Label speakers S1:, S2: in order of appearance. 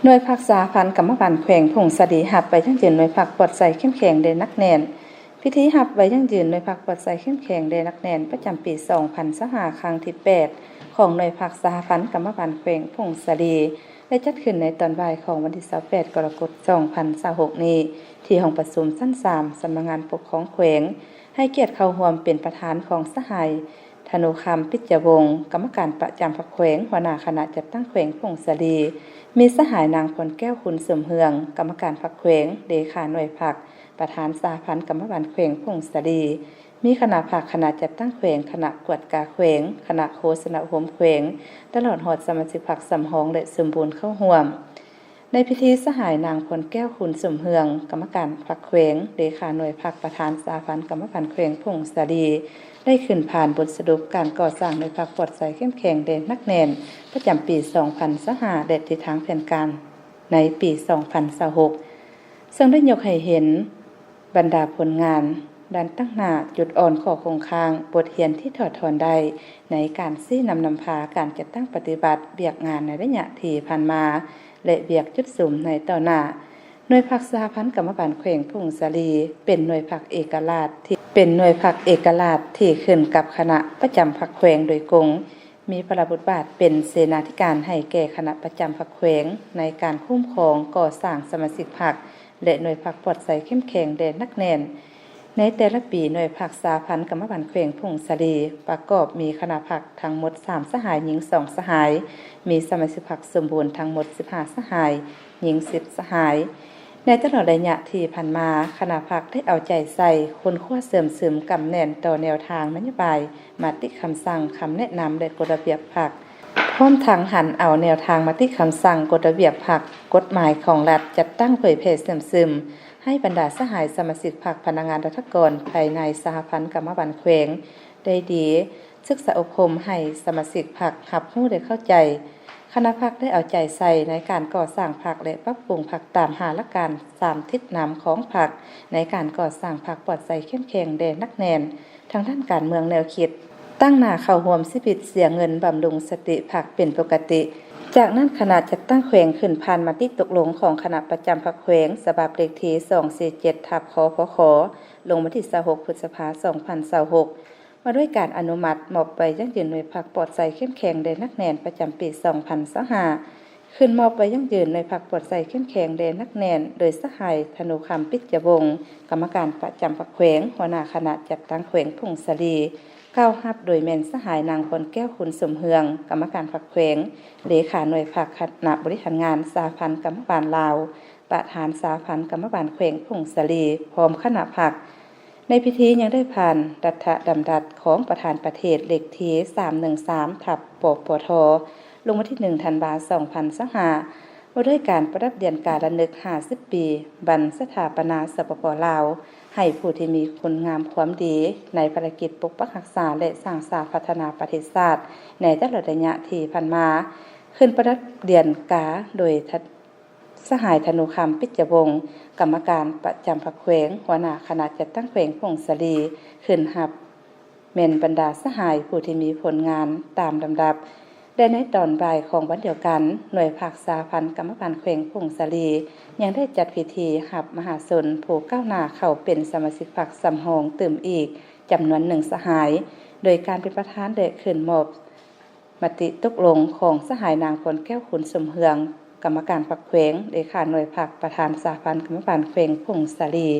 S1: หน่วยพักษาพันกรรมการแขวงพงศดีหับไปยั่งยืนหน่วยพักปลอดใสเข้มแข็งเดนักแน่นพิธีหับไว้ยั่งยืนหน่วยพักปลอดใสเข้มแข็งเดนักแน่นประจำปี2025ครั้งที่8ของหน่วยพักสหพันธ์กรรมการแขวงพงศดีได้จัดขึ้นในตอนบ่ายของวันที่28กรกฎาคม2026นี้ที่ห้องประชุมชั้น3สำนักงานปกครองแขวงให้เกียรติเข้าร่วมเป็นประธานของสหายธนุคำปิจวงศ์กรรมการประจำพรรคแขวงหัวหน้าคณะจัดตั้งแขวงพงศดีมีสหายนางพลแก้วคุณเสริมเฮืองกรรมการพรรคแขวงเลขาหน่วยพรรคประธานสหพันธ์กรรมการแขวงพงศดีมีคณะพรรคคณะจัดตั้งแขวงคณะกวดกาแขวงคณะโฆษณาโฮมแขวงตลอดหอดสมาชิกพรรคสำหองและสมบูรณ์เข้าร่วมในพิธีสหายนางพลแก้วคุณเสริมเฮืองกรรมการพรรคแขวงเลขาหน่วยพรรคประธานสหพันธ์กรรมการแขวงพงศดีได้ขึ้นผ่านบทสรุปการก่อสร้างหน่วยพรรคปลอดใสเข้มแข็งเด่นนักแน่นประจำปี2025และทิศทางแผนการในปี2026ซึ่งได้ยกให้เห็นบรรดาผลงานด้านตั้งหน้าจุดอ่อนข้อคงค้างบทเรียนที่ถอดถอนได้ในการชี้นำพาการจัดตั้งปฏิบัติเบียกงานในระยะที่ผ่านมาและเบียกจุดสูงในต่อหน้าหน่วยพรรคสหพันธ์กรรมการแขวงพงศดีเป็นหน่วยพรรคเอกราชที่ขึ้นกับคณะประจำพรรคแขวงโดยกงมีพระบทบาทเป็นเสนาธิการให้แก่คณะประจำพรรคแขวงในการคุ้มครองก่อสร้างสมาชิกพรรคและหน่วยพรรคปลอดใสเข้มแข็งแด่นักแน่นในแต่ละปีหน่วยพรรคสหพันธ์กรรมการแขวงพงศดีประกอบมีคณะพรรคทั้งหมด3สหายหญิง2สหายมีสมาชิกพรรคสมบูรณ์ทั้งหมด15สหายหญิง10สหายในตลอดระยะที่ผ่านมาคณะพรรคได้เอาใจใส่คนขั้วเสริมซึมกำแน่นต่อแนวทางนโยบายมติคำสั่งคำแนะนำและกฎระเบียบพรรคพร้อมทางหันเอาแนวทางมติคำสั่งกฎระเบียบพรรคกฎหมายของรัฐจัดตั้งเผยแพร่เสริมซึมให้บรรดาสหายสมาชิกพรรคพนักงานรัฐกรภายในสหพันธ์กรรมการแขวงได้ดีศึกษาอบรมให้สมาชิกพรรครับรู้ได้เข้าใจคณะพรรคได้เอาใจใส่ในการก่อสร้างพรรคและปรับปรุงพรรคตามหาหลักการ3ทิศนำของพรรคในการก่อสร้างพรรคปลอดใสเข้มแข็งแด่นักแน่นทางด้านการเมืองแนวคิดตั้งหน้าเข้าร่วมชีวิตเสียเงินบำรุงสติพรรคเป็นปกติจากนั้นคณะจัดตั้งแขวงขึ้นผ่านมติตกลงของคณะประจำพรรคแขวงฉบับเลขที่247/คพคลงวันที่26พฤษภาคม2026มาด้วยการอนุมัติมอบไปยั่งยืนหน่วยพรรคปลอดใสเข้มแข็งแด่นักแน่นประจำปี2025ขึ้นมอบไปยั่งยืนหน่วยพรรคปลอดใสเข้มแข็งแด่นักแน่นโดยสหายธนุคำปิจวงศ์กรรมการประจำพรรคแขวงหัวหน้าคณะจัดตั้งแขวงพงศดีก้าวรับโดยแม่นสหายนางพลแก้วคุณสมเฮืองกรรมการพรรคแขวงเลขาหน่วยพรรคคณะบริหารงานสหพันธ์กรรมการลาวประธานสหพันธ์กรรมการแขวงพงศดีพร้อมคณะพรรคในพิธียังได้ผ่านรัฐดำรัสของประธานประเทศเลขที่313/ปปทลงวันที่1ธันวาคม2025ว่าด้วยการประดับเดือนการระลึก50ปีบรรสถาปนาสปป.ลาวให้ผู้ที่มีคุณงามความดีในภารกิจปกปักรักษาและสร้างสรรค์พัฒนาประเทศชาติในตลอดระยะที่ผ่านมาขึ้นประดับเดือนกาโดยสหายธนุคำปิจวงศ์กรรมการประจำพรรคแขวงหัวหน้าคณะจัดตั้งแขวงพงศดีขึ้นรับเม่นบรรดาสหายผู้ที่มีผลงานตามลำดับและในตอนบ่ายของวันเดียวกันหน่วยพรรคสหพันธ์กรรมการแขวงพงศดียังได้จัดพิธีรับมหาชนผู้ก้าวหน้าเข้าเป็นสมาชิกพรรคสำหองเติมอีกจำนวน1สหายโดยการเป็นประธานได้ขึ้นมอบมติตกลงของสหายนางพลแก้วขุนสมเฮืองกรรมการพรรคแขวงเลขาหน่วยพรรคประธานสหพันธ์กรรมการแขวงพงศดี